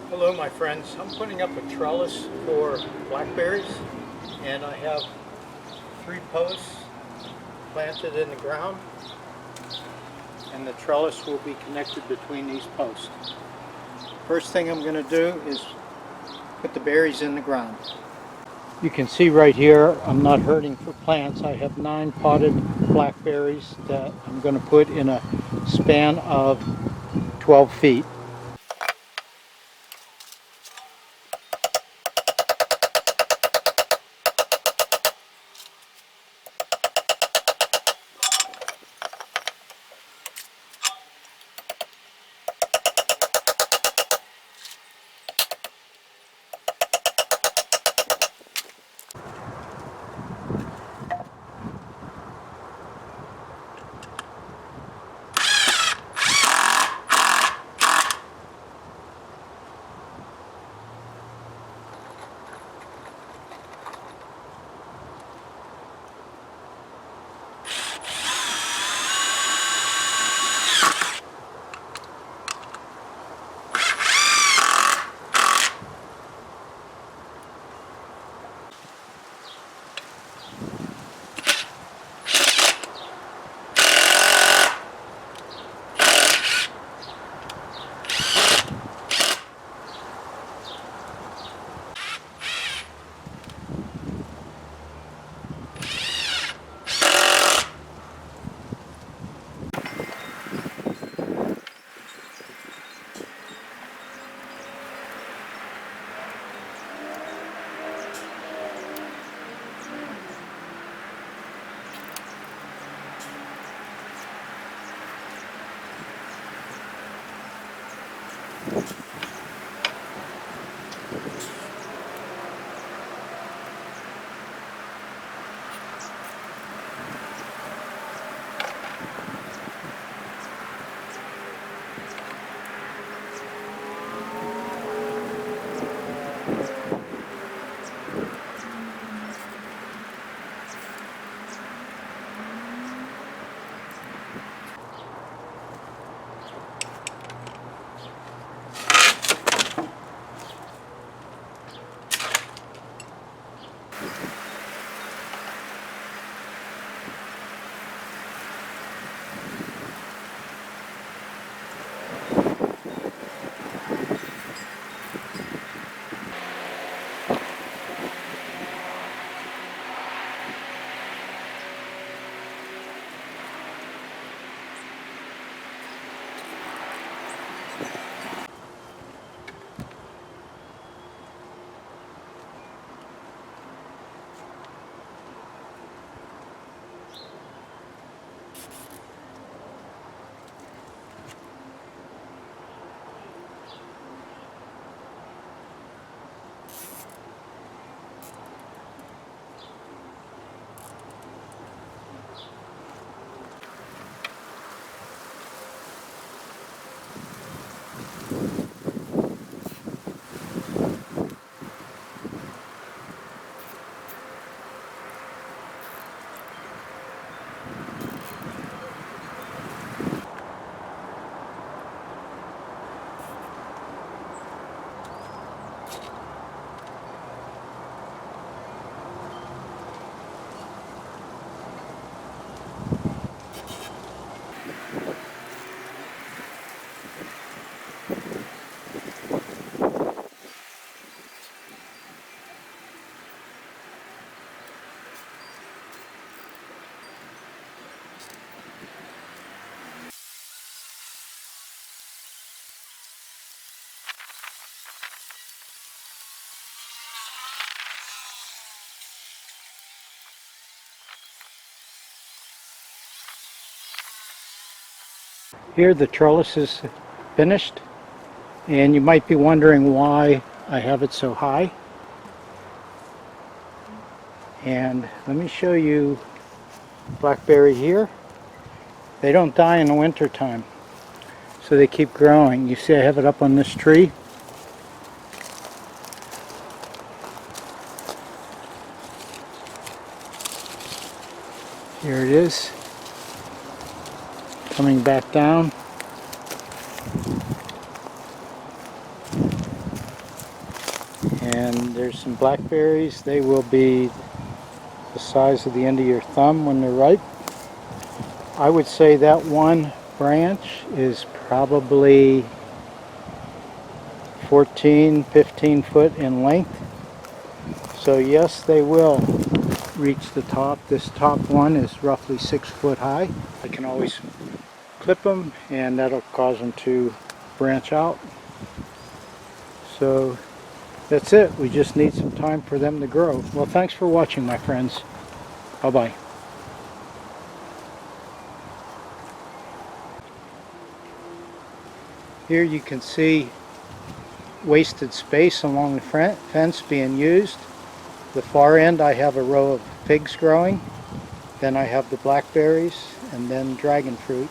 Hello my friends, I'm putting up a trellis for blackberries and I have 3 posts planted in the ground and the trellis will be connected between these posts. First thing I'm going to do is put the berries in the ground. You can see right here I'm not hurting for plants. I have 9 potted blackberries that I'm going to put in a span of 12 feet. Here the trellis is finished, and you might be wondering why I have it so high. And let me show you blackberry here. They don't die in the winter time, so they keep growing. You see I have it up on this tree. Here it is, coming back down. And there's some blackberries. They will be the size of the end of your thumb when they're ripe. I would say that one branch is probably 14-15 foot in length. So yes, they will reach the top. This top one is roughly 6 foot high. I can always clip them and that'll cause them to branch out. So that's it. We just need some time for them to grow. Well, thanks for watching, my friends. Bye-bye. Here you can see wasted space along the fence being used. The far end I have a row of figs growing. Then I have the blackberries and then dragon fruit.